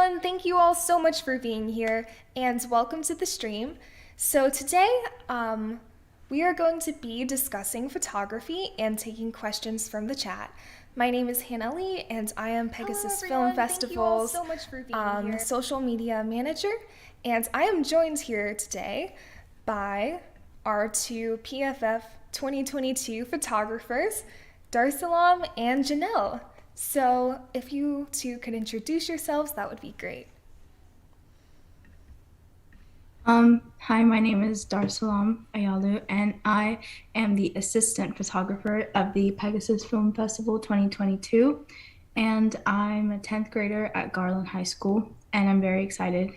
everyone. Thank you all so much for being here and welcome to the stream. So, today we are going to be discussing photography and taking questions from the chat. My name is Hanna and I am Pegasus Film Festival's social media manager. And I am joined here today by our two PFF 2022 photographers, Daresalam and Janelle. So if you two could introduce yourselves, that would be great. Hi, my name is Daresalam Ayalew, and I am the assistant photographer of the Pegasus Film Festival 2022. And I'm a 10th grader at Garland High School, and I'm very excited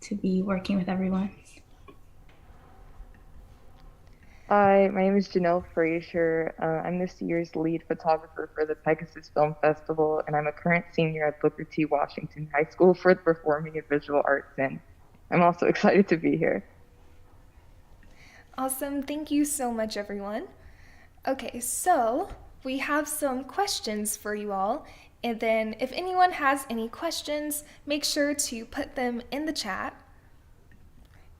to be working with everyone. Hi, my name is Janelle Frazier. I'm this year's lead photographer for the Pegasus Film Festival, and I'm a current senior at Booker T. Washington High School for the Performing and Visual Arts, and I'm also excited to be here. Awesome. Thank you so much, everyone. Okay, so we have some questions for you all. And then if anyone has any questions, make sure to put them in the chat.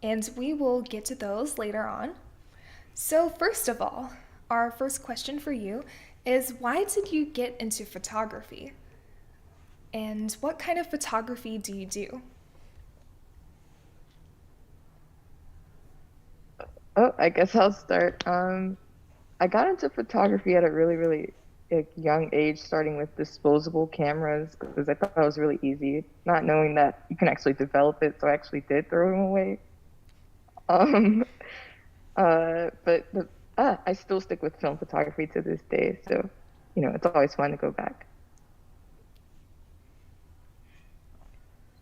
And we will get to those later on. So first of all, our first question for you is, why did you get into photography? And what kind of photography do you do? Oh, I guess I'll start. I got into photography at a really young age, starting with disposable cameras because I thought it was really easy, not knowing that you can actually develop it. So I actually did throw them away. Um, but I still stick with film photography to this day. So, it's always fun to go back.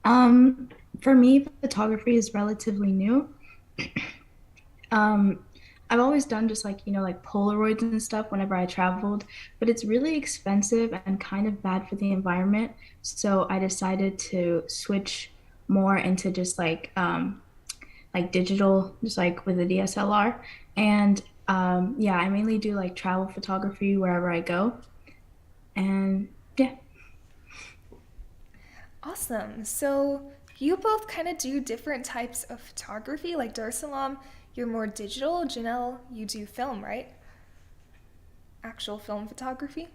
For me, photography is relatively new. I've always done just like Polaroids and stuff whenever I traveled, but it's really expensive and kind of bad for the environment. So I decided to switch more into just like digital, just like with a DSLR. And yeah, I mainly do like travel photography wherever I go. And yeah. Awesome. So you both kind of do different types of photography. Like Daresalam, you're more digital. Janelle, you do film, right? Actual film photography.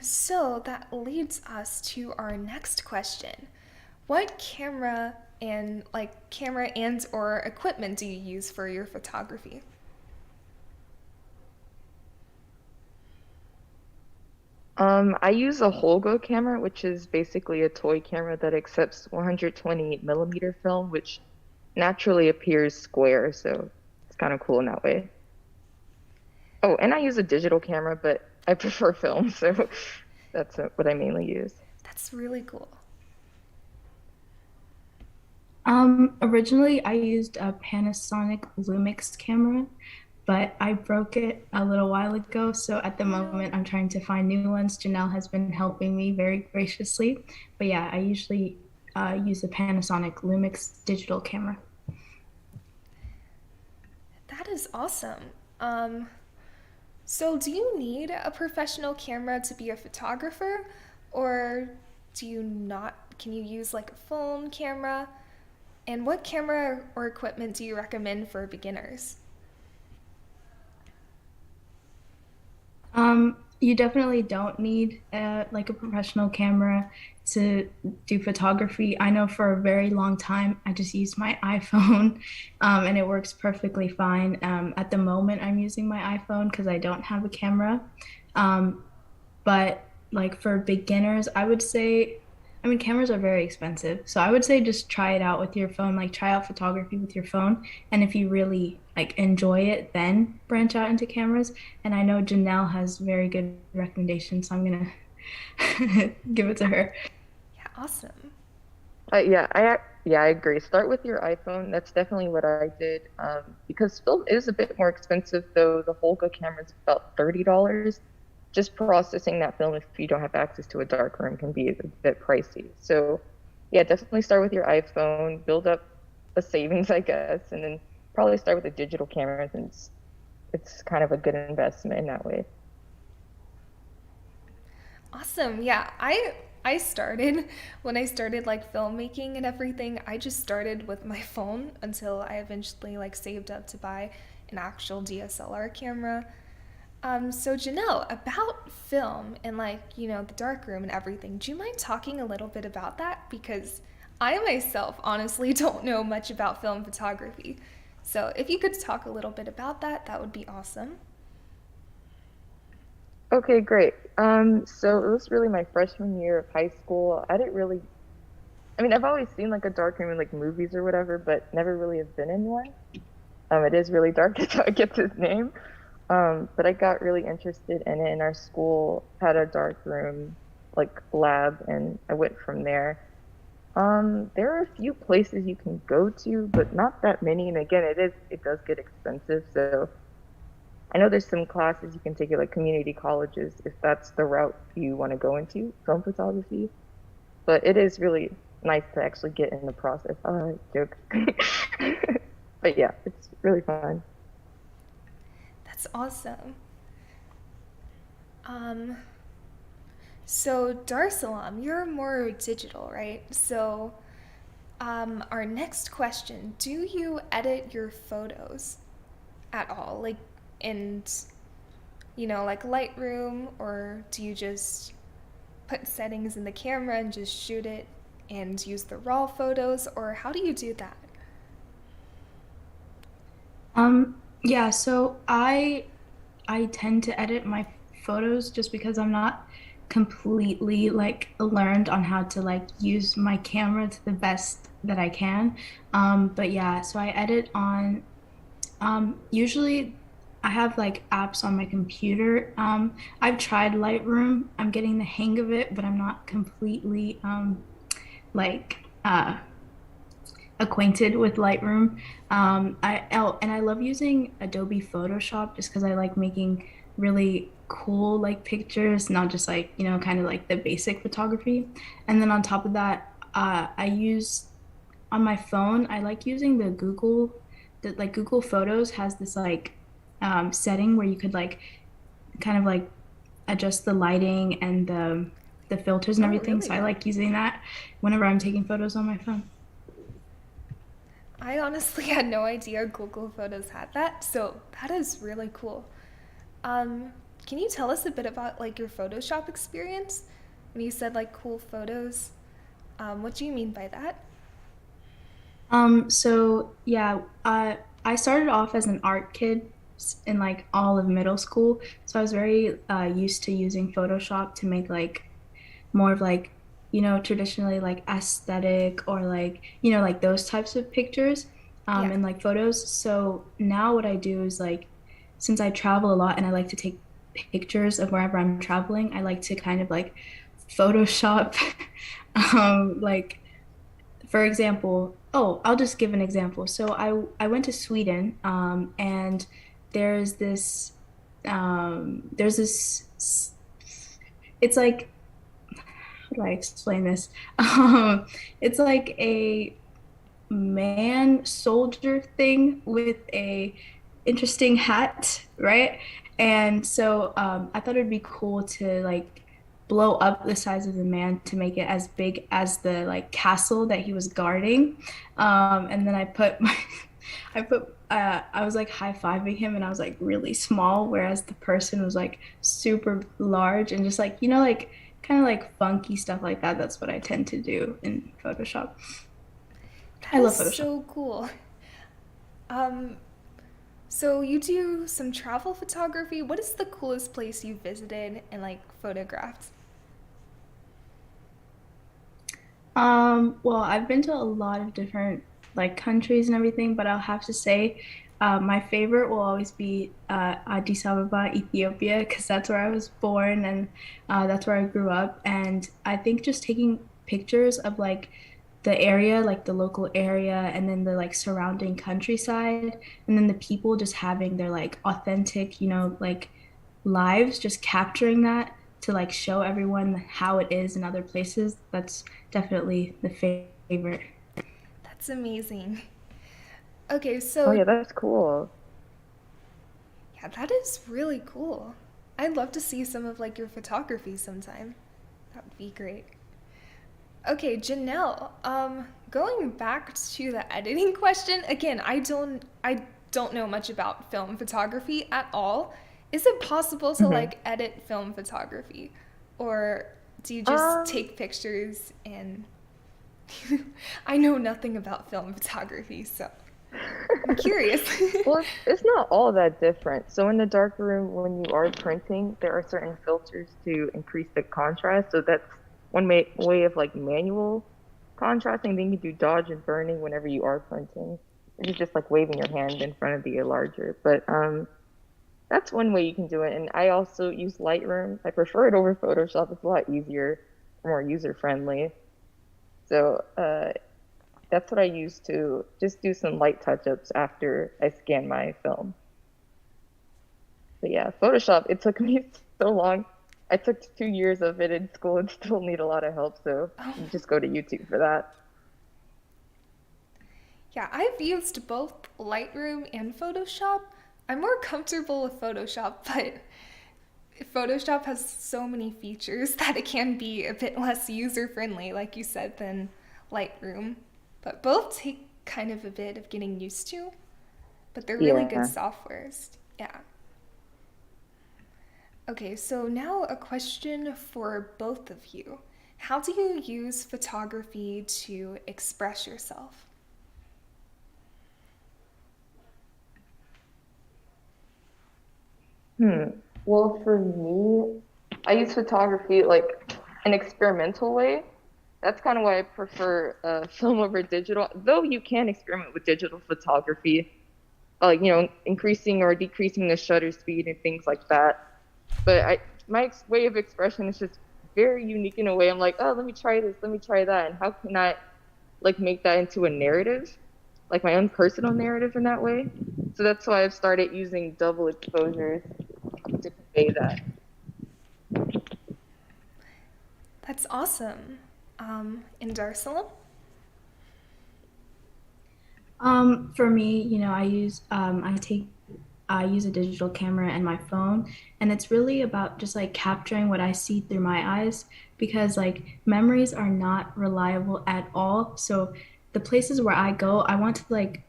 So that leads us to our next question. What camera and or equipment do you use for your photography? I use a Holga camera, which is basically a toy camera that accepts 120 millimeter film, which naturally appears square, so it's kind of cool in that way. Oh, and I use a digital camera, but I prefer film, so that's what I mainly use. That's really cool. Originally I used a Panasonic Lumix camera, but I broke it a little while ago. So at the moment, I'm trying to find new ones. Janelle has been helping me very graciously. But yeah, I usually use the Panasonic Lumix digital camera. That is awesome. So do you need a professional camera to be a photographer, or do you not? Can you use like a phone camera? And what camera or equipment do you recommend for beginners? You definitely don't need like a professional camera to do photography. I know for a very long time I just used my iPhone, and it works perfectly fine. At the moment, I'm using my iPhone because I don't have a camera. But like for beginners, I would say, I mean, cameras are very expensive. So I would say just try it out with your phone, like try out photography with your phone. And if you really like enjoy it, then branch out into cameras. And I know Janelle has very good recommendations, so I'm gonna give it to her. Yeah, awesome. Yeah, I agree. Start with your iPhone. That's definitely what I did. Because film is a bit more expensive, though. The Holga camera is about $30. Just processing that film if you don't have access to a darkroom can be a bit pricey. So yeah, definitely start with your iPhone, build up a savings, I guess, and then probably start with a digital camera since it's kind of a good investment in that way. Awesome. Yeah, I started when I started like filmmaking and everything, I just started with my phone until I eventually like saved up to buy an actual DSLR camera. So Janelle, about film and like, the darkroom and everything, do you mind talking a little bit about that? Because I myself honestly don't know much about film photography. So if you could talk a little bit about that, that would be awesome. Okay, great. So it was really my freshman year of high school. I didn't really, I mean, I've always seen like a dark room in like movies or whatever, but never really have been in one. It is really dark. That's how it gets its name. But I got really interested in it, and our school had a dark room like lab, and I went from there. There are a few places you can go to, but not that many. And again, it does get expensive. So I know there's some classes you can take at like community colleges if that's the route you want to go into, film photography. But it is really nice to actually get in the process. Joke. But yeah, it's really fun. That's awesome. Um, so Darsalam, you're more digital, right? So, our next question, do you edit your photos at all? Like, and, like Lightroom, or do you just put settings in the camera and just shoot it and use the raw photos, or how do you do that? Yeah, so I tend to edit my photos just because I'm not completely like learned on how to like use my camera to the best that I can. But yeah, so I edit on usually I have like apps on my computer. I've tried Lightroom. I'm getting the hang of it, but I'm not completely like acquainted with Lightroom. And I love using Adobe Photoshop just because I like making really cool like pictures, not just like kind of like the basic photography. And then on top of that, I use on my phone. I like using the Google. That like Google Photos has this like setting where you could like kind of like adjust the lighting and the filters and Oh, everything. So I really? like using that whenever I'm taking photos on my phone. I honestly had no idea Google Photos had that, so that is really cool. Um, can you tell us a bit about like your Photoshop experience? When you said like cool photos, what do you mean by that? So yeah, I started off as an art kid in like all of middle school. So I was very used to using Photoshop to make like more of like, traditionally like aesthetic or like, like those types of pictures Yeah. and like photos. So now what I do is like, since I travel a lot and I like to take pictures of wherever I'm traveling, I like to kind of like Photoshop like for example, I'll just give an example. So I went to Sweden, and there's this there's this it's like how do I explain this? It's like a man soldier thing with a interesting hat, right? And so I thought it'd be cool to like blow up the size of the man to make it as big as the like castle that he was guarding. And then I was like high-fiving him and I was like really small, whereas the person was like super large and just like, like kind of like funky stuff like that. That's what I tend to do in Photoshop. That I is love Photoshop. so cool. Um, so you do some travel photography. What is the coolest place you visited and like photographed? Well, I've been to a lot of different like countries and everything, but I'll have to say, my favorite will always be Addis Ababa, Ethiopia, because that's where I was born and that's where I grew up. And I think just taking pictures of like the area, like the local area, and then the like surrounding countryside, and then the people just having their like authentic, like lives, just capturing that to like show everyone how it is in other places. That's definitely the favorite. That's amazing. Okay, Oh so yeah, that's cool. yeah, that is really cool. I'd love to see some of like your photography sometime. That would be great. Okay, Janelle, going back to the editing question, again, I don't know much about film photography at all. Is it possible to Hmm. like edit film photography? Or do you just Um, take pictures and I know nothing about film photography, so I'm curious. well, it's not all that different. So in the darkroom, when you are printing, there are certain filters to increase the contrast. So that's one way of like manual contrasting. Then you do dodge and burning whenever you are printing. This is just like waving your hand in front of the enlarger. But that's one way you can do it. And I also use Lightroom. I prefer it over Photoshop. It's a lot easier, more user friendly. So that's what I use to just do some light touch-ups after I scan my film. But yeah, Photoshop, it took me so long. I took 2 years of it in school and still need a lot of help, so Oh, you just go to YouTube for that. yeah, I've used both Lightroom and Photoshop. I'm more comfortable with Photoshop, but Photoshop has so many features that it can be a bit less user friendly, like you said, than Lightroom. But both take kind of a bit of getting used to, but they're really good Yeah. softwares. Yeah. Okay, so now a question for both of you. How do you use photography to express yourself? Hmm. Well, for me, I use photography like an experimental way. That's kind of why I prefer film over digital. Though you can experiment with digital photography, increasing or decreasing the shutter speed and things like that. But my way of expression is just very unique in a way. I'm like, oh, let me try this, let me try that, and how can I like make that into a narrative, like my own personal narrative in that way. So that's why I've started using double exposures to convey that. That's awesome. In Daresalam? For me, I use a digital camera and my phone, and it's really about just like capturing what I see through my eyes because like memories are not reliable at all. So the places where I go, I want to like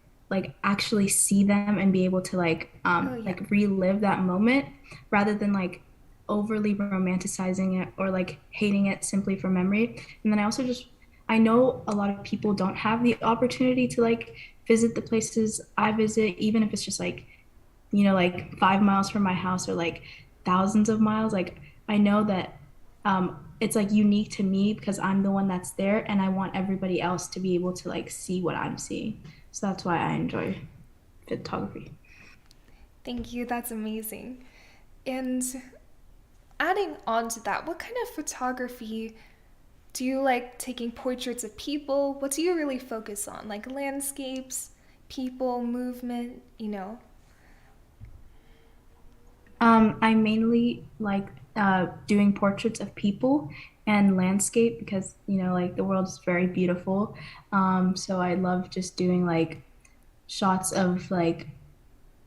actually see them and be able to Oh, yeah. like relive that moment rather than like overly romanticizing it or like hating it simply for memory. And then I know a lot of people don't have the opportunity to like visit the places I visit, even if it's just like, like 5 miles from my house or like thousands of miles. Like I know that it's like unique to me because I'm the one that's there and I want everybody else to be able to like see what I'm seeing. So that's why I enjoy photography. Thank you. That's amazing. And adding on to that, what kind of photography do you like taking portraits of people? What do you really focus on? Like landscapes, people, movement? I mainly like doing portraits of people and landscape because, like the world is very beautiful. So I love just doing like shots of like,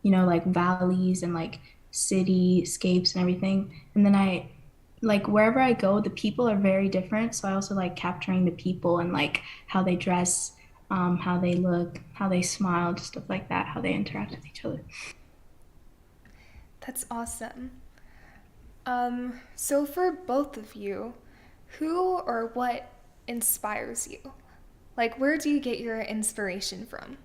like valleys and like cityscapes and everything. And then like wherever I go, the people are very different. So I also like capturing the people and like how they dress, how they look, how they smile, just stuff like that, how they interact with each other. That's awesome. So for both of you, who or what inspires you? Like, where do you get your inspiration from?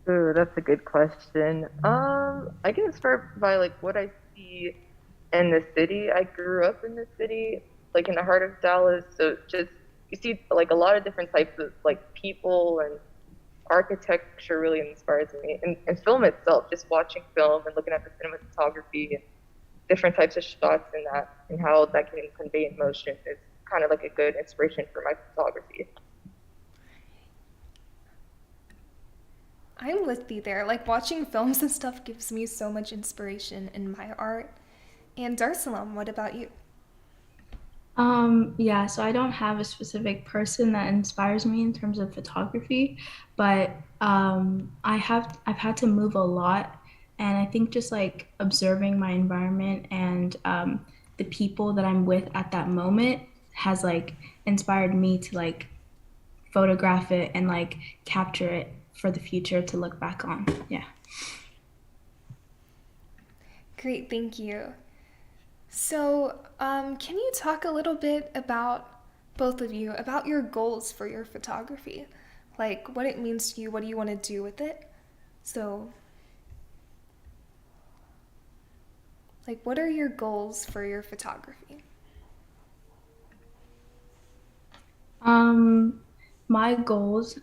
Ooh, that's a good question. I get inspired by like what I see in the city. I grew up in the city, like in the heart of Dallas, so just you see like a lot of different types of like people and architecture really inspires me. And film itself, just watching film and looking at the cinematography and different types of shots in that and how that can convey emotion is kind of like a good inspiration for my photography. I'm with you there. Like, watching films and stuff gives me so much inspiration in my art. And Darsalam, what about you? Yeah, so I don't have a specific person that inspires me in terms of photography, but I've had to move a lot And I think just like observing my environment and the people that I'm with at that moment has like inspired me to like photograph it and like capture it for the future to look back on. Yeah. Great, thank you. So, can you talk a little bit about both of you about your goals for your photography? Like what it means to you, what do you want to do with it? So, like, what are your goals for your photography? Um, my goals,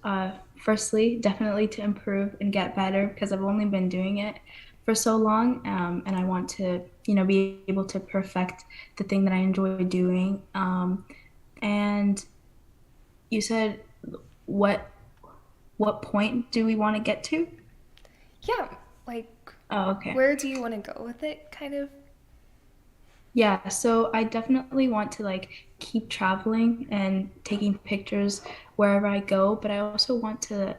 firstly, definitely to improve and get better because I've only been doing it for so long, and I want to, be able to perfect the thing that I enjoy doing. And you said, what what point do we want to get to? Yeah, like, Oh, okay. where do you want to go with it, kind of? Yeah, so I definitely want to like keep traveling and taking pictures wherever I go, but I also want to,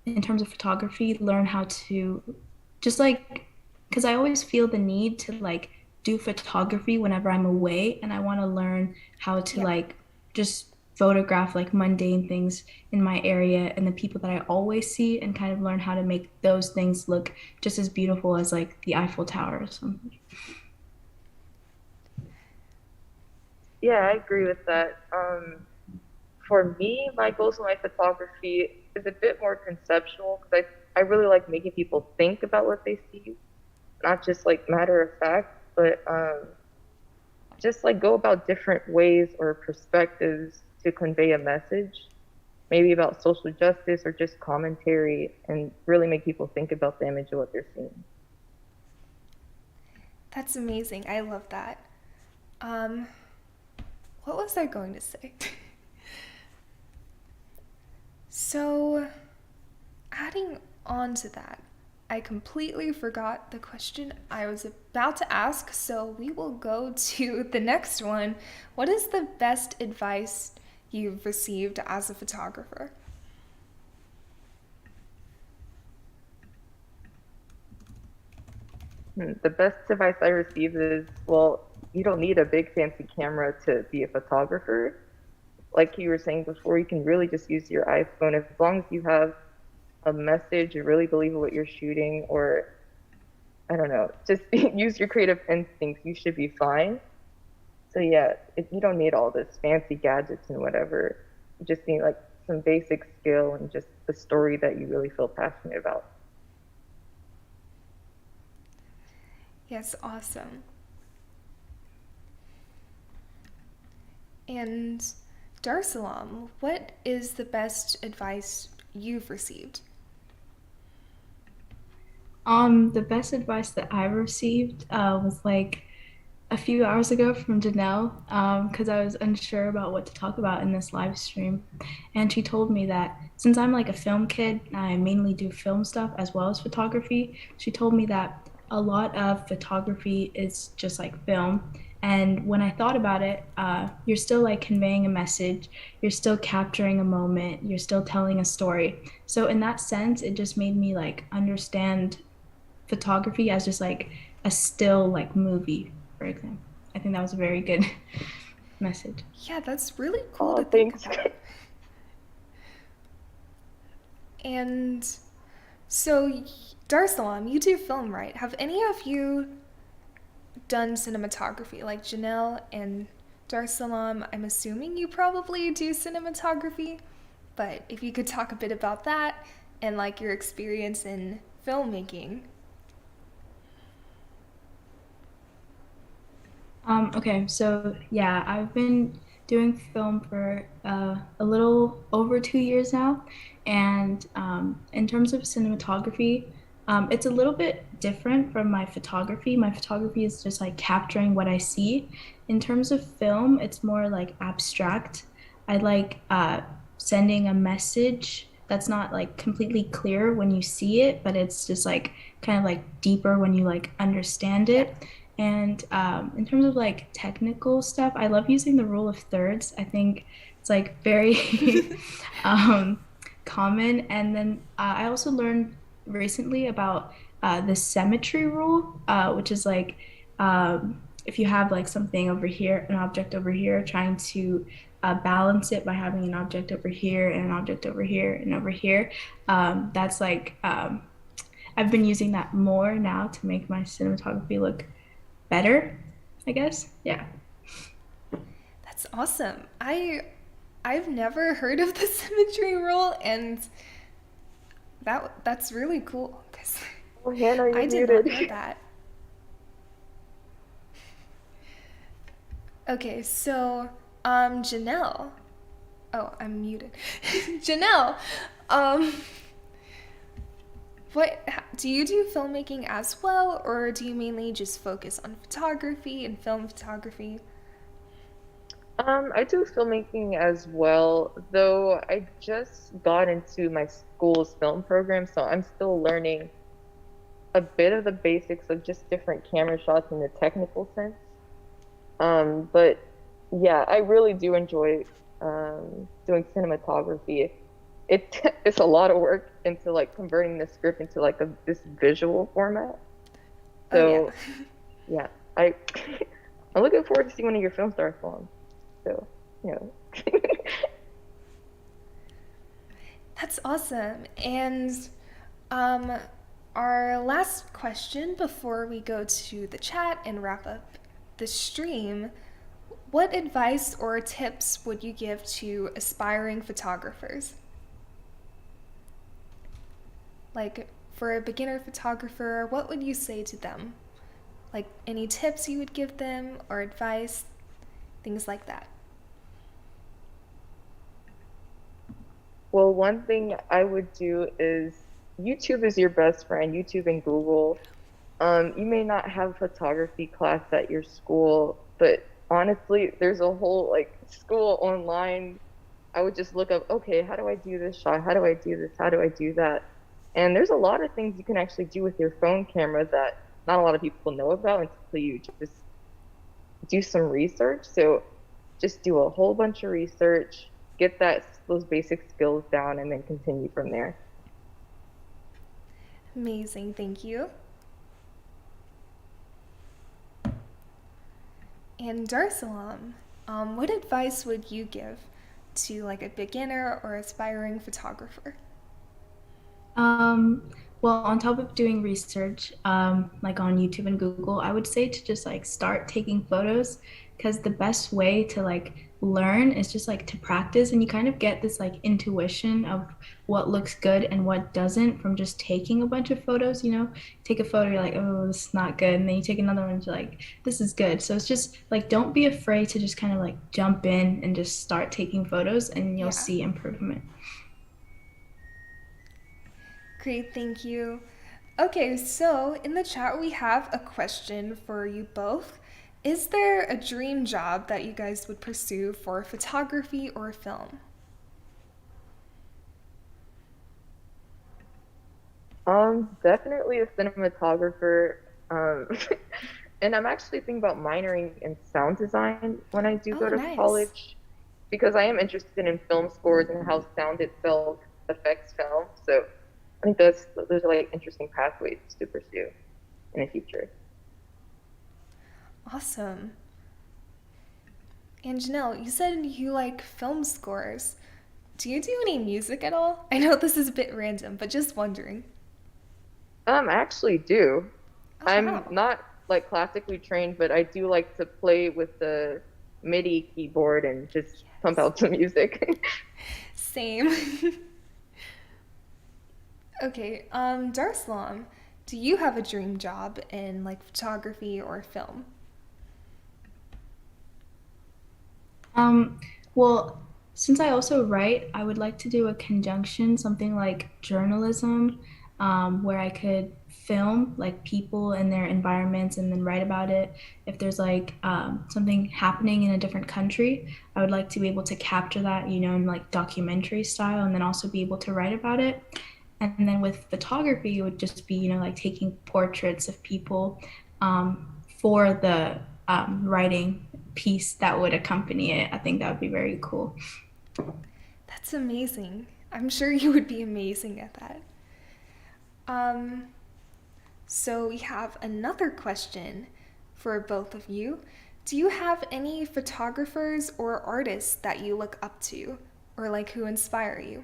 in terms of photography, learn how to just like, because I always feel the need to like do photography whenever I'm away, and I want to learn how to Yeah, like just photograph like mundane things in my area and the people that I always see, and kind of learn how to make those things look just as beautiful as like the Eiffel Tower or something. Yeah, I agree with that. For me, my goals in my photography is a bit more conceptual because I really like making people think about what they see, not just like matter of fact, but just like go about different ways or perspectives to convey a message, maybe about social justice or just commentary, and really make people think about the image of what they're seeing. that's amazing. I love that. Um, what was I going to say? So, adding on to that, I completely forgot the question I was about to ask, so we will go to the next one. What is the best advice you've received as a photographer? The best advice I received is, well, you don't need a big fancy camera to be a photographer. Like you were saying before, you can really just use your iPhone as long as you have a message, you really believe in what you're shooting, or I don't know, just use your creative instincts, you should be fine. So yeah, you don't need all this fancy gadgets and whatever. You just need like some basic skill and just the story that you really feel passionate about. Yes, awesome. And Darsalam, what is the best advice you've received? The best advice that I received was like a few hours ago from Janelle, because I was unsure about what to talk about in this live stream. And she told me that since I'm like a film kid, I mainly do film stuff as well as photography. She told me that a lot of photography is just like film. And when I thought about it, you're still like conveying a message, you're still capturing a moment, you're still telling a story. So, in that sense, it just made me like understand photography as just like a still like movie, for example. I think that was a very good message. Yeah, that's really cool to Oh, think thanks. about. And so, Darsalam, you do film, right? Have any of you done cinematography? Like Janelle and Darsalam, I'm assuming you probably do cinematography, but if you could talk a bit about that and like your experience in filmmaking. Okay, so yeah, I've been doing film for a little over 2 years now, and in terms of cinematography, it's a little bit different from my photography. My photography is just like capturing what I see. In terms of film, it's more like abstract. I like sending a message that's not like completely clear when you see it, but it's just like kind of like deeper when you like understand Yeah. it. And in terms of like technical stuff, I love using the rule of thirds. I think it's like very um, common. And then I also learned recently about the symmetry rule, which is like if you have like something over here, an object over here, trying to balance it by having an object over here and an object over here and over here. That's like I've been using that more now to make my cinematography look better, I guess. Yeah. That's awesome. I've never heard of the symmetry rule, and that's really cool because Oh, Hannah, you're I did not muted. know that. Okay, so Janelle. Oh, I'm muted. Janelle, um, do you do filmmaking as well, or do you mainly just focus on photography and film photography? I do filmmaking as well, though I just got into my school's film program, so I'm still learning a bit of the basics of just different camera shots in the technical sense. But yeah, I really do enjoy doing cinematography. It's a lot of work into like converting the script into like this visual format. Oh yeah. So yeah, I I'm looking forward to see one of your films, Daresalam. So you know, That's awesome. And um, our last question before we go to the chat and wrap up the stream, what advice or tips would you give to aspiring photographers? Like for a beginner photographer, what would you say to them? Like any tips you would give them or advice, things like that. well, one thing I would do is YouTube is your best friend. YouTube and Google. You may not have a photography class at your school, but honestly, there's a whole like school online. I would just look up, okay, how do I do this shot? How do I do this? How do I do that? And there's a lot of things you can actually do with your phone camera that not a lot of people know about until you just do some research. So just do a whole bunch of research, get those basic skills down, and then continue from there. Amazing, thank you. And Darsalam, what advice would you give to like a beginner or aspiring photographer? Um, well, on top of doing research, like on YouTube and Google, I would say to just like start taking photos because the best way to like learn is just like to practice and you kind of get this like intuition of what looks good and what doesn't from just taking a bunch of photos, you know. Take a photo, you're like, oh, this is not good. And then you take another one, you're like, this is good. So it's just like don't be afraid to just kind of like jump in and just start taking photos and you'll Yeah, see improvement. great, thank you. Okay, so in the chat we have a question for you both. Is there a dream job that you guys would pursue for photography or film? Definitely a cinematographer. Um, and I'm actually thinking about minoring in sound design when I do Oh, go to nice. college because I am interested in film scores and how sound itself affects film. So I think those are like interesting pathways to pursue in the future. Awesome. And Janelle, you said you like film scores. Do you do any music at all? I know this is a bit random, but just wondering. I actually do. Oh, I'm wow. not like classically trained, but I do like to play with the MIDI keyboard and just pump Yes. out some music. Same. Okay, Darslam, do you have a dream job in like photography or film? Um, well, since I also write, I would like to do a conjunction, something like journalism, where I could film like people and their environments and then write about it. If there's like something happening in a different country, I would like to be able to capture that, you know, in like documentary style and then also be able to write about it. And then with photography, it would just be, you know, like taking portraits of people for the writing piece that would accompany it. I think that would be very cool. That's amazing. I'm sure you would be amazing at that. Um, So we have another question for both of you. Do you have any photographers or artists that you look up to or like who inspire you?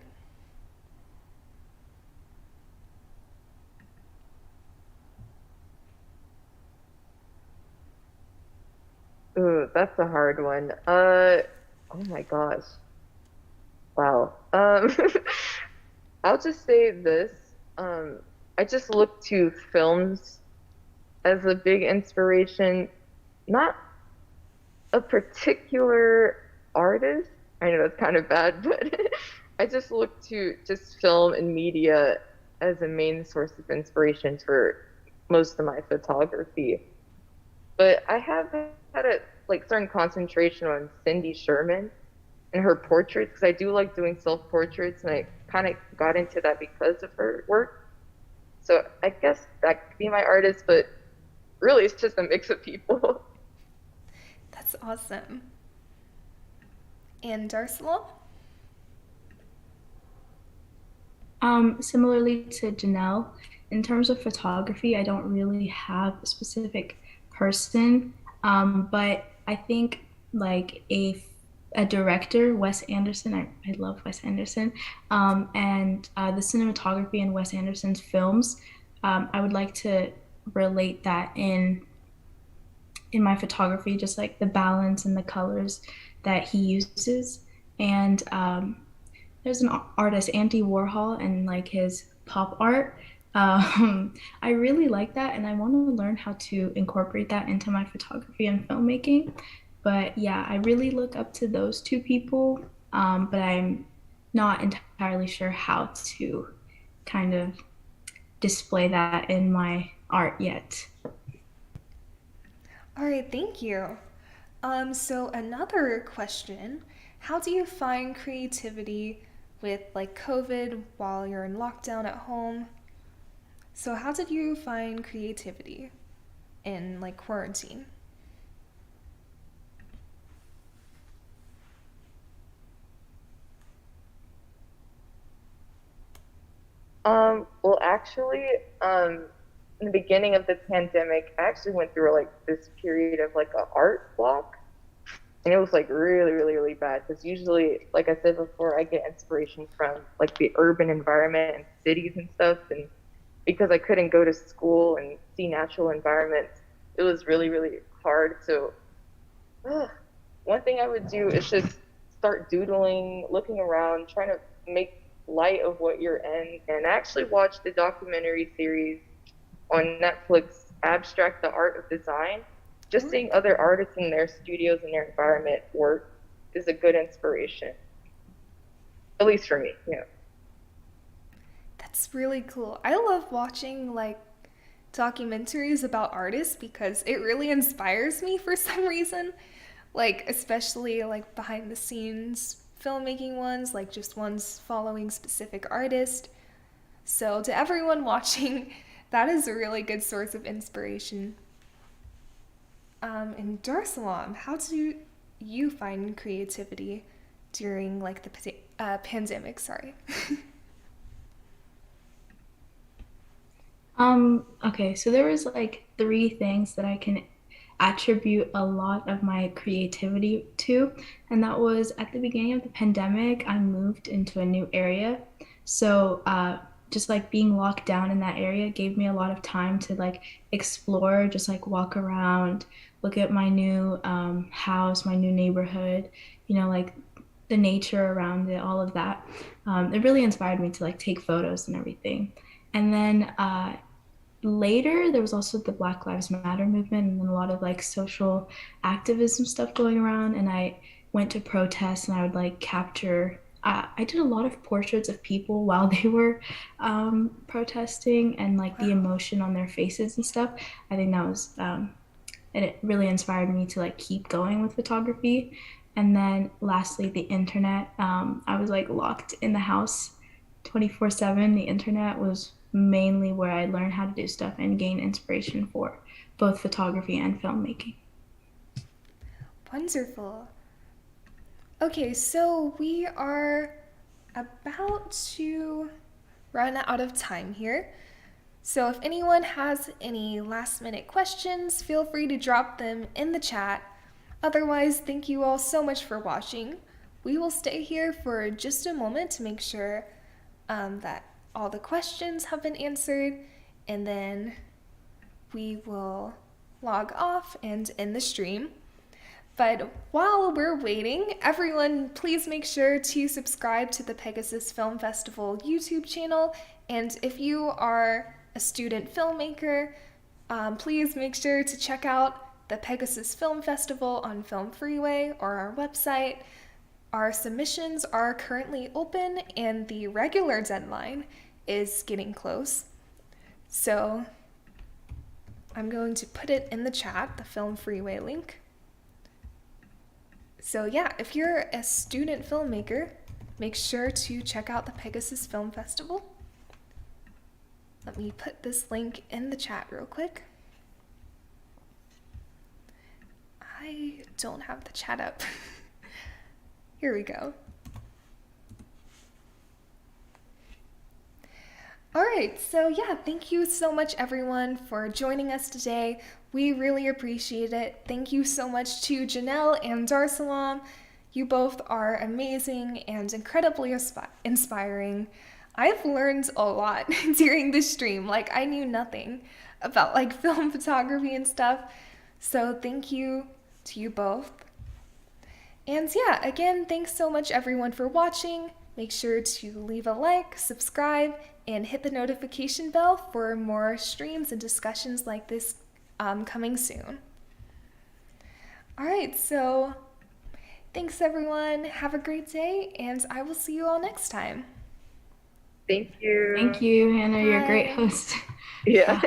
Ooh, that's a hard one. Oh my gosh. Wow. I'll just say this. I just look to films as a big inspiration, not a particular artist. I know that's kind of bad, but I just look to just film and media as a main source of inspiration for most of my photography. But I have had a like certain concentration on Cindy Sherman and her portraits because I do like doing self-portraits, and I kind of got into that because of her work. So I guess that could be my artist, but really it's just a mix of people. That's awesome. And Daresalam? Similarly to Janelle, in terms of photography, I don't really have a specific person, but I think like a director, Wes Anderson. I love Wes Anderson, and the cinematography in Wes Anderson's films. I would like to relate that in my photography, just like the balance and the colors that he uses. And there's an artist, Andy Warhol, and like his pop art. I really like that, and I want to learn how to incorporate that into my photography and filmmaking. But yeah, I really look up to those two people, but I'm not entirely sure how to kind of display that in my art yet. All right, thank you. So another question, how do you find creativity with like COVID while you're in lockdown at home? So how did you find creativity in like quarantine? Well, actually, in the beginning of the pandemic, I actually went through like this period of like a art block, and it was like really, really, really bad because usually, like I said before, I get inspiration from like the urban environment and cities and stuff, and because I couldn't go to school and see natural environments, it was really, really hard. So, one thing I would do is just start doodling, looking around, trying to make light of what you're in, and actually watch the documentary series on Netflix, Abstract the Art of Design. Just seeing other artists in their studios and their environment work is a good inspiration, at least for me. Yeah. That's really cool. I love watching like documentaries about artists because it really inspires me for some reason. Like especially like behind the scenes filmmaking ones, like just ones following specific artists. So to everyone watching, that is a really good source of inspiration. And Darsalam, how do you find creativity during like the pandemic? Sorry. Okay, so there was like three things that I can attribute a lot of my creativity to, and that was at the beginning of the pandemic, I moved into a new area. So, just like being locked down in that area gave me a lot of time to like explore, just like walk around, look at my new house, my new neighborhood, like the nature around it, all of that. It really inspired me to like take photos and everything. And then later there was also the Black Lives Matter movement and a lot of like social activism stuff going around, and I went to protests and I would like capture I did a lot of portraits of people while they were protesting, and like the Wow. emotion on their faces and stuff. I think that was and it really inspired me to like keep going with photography. And then lastly, the internet. I was like locked in the house 24/7. The internet was mainly where I learned how to do stuff and gain inspiration for both photography and filmmaking. Wonderful. Okay, so we are about to run out of time here. So if anyone has any last minute questions, feel free to drop them in the chat. Otherwise, thank you all so much for watching. We will stay here for just a moment to make sure that all the questions have been answered, and then we will log off and end the stream. But while we're waiting, everyone, please make sure to subscribe to the Pegasus Film Festival YouTube channel. And if you are a student filmmaker, please make sure to check out the Pegasus Film Festival on Film Freeway or our website. Our submissions are currently open and the regular deadline is getting close. So I'm going to put it in the chat, the Film Freeway link. So yeah, if you're a student filmmaker, make sure to check out the Pegasus Film Festival. Let me put this link in the chat real quick. I don't have the chat up. Here we go. All right, so yeah, thank you so much everyone for joining us today. We really appreciate it. Thank you so much to Janelle and Daresalam. You both are amazing and incredibly inspiring. I've learned a lot during this stream. Like, I knew nothing about like film photography and stuff. So thank you to you both. And yeah, again, thanks so much everyone for watching. Make sure to leave a like, subscribe, and hit the notification bell for more streams and discussions like this coming soon. All right, so thanks everyone. Have a great day, and I will see you all next time. Thank you. Thank you, Hannah. You're a great Bye. host. Yeah.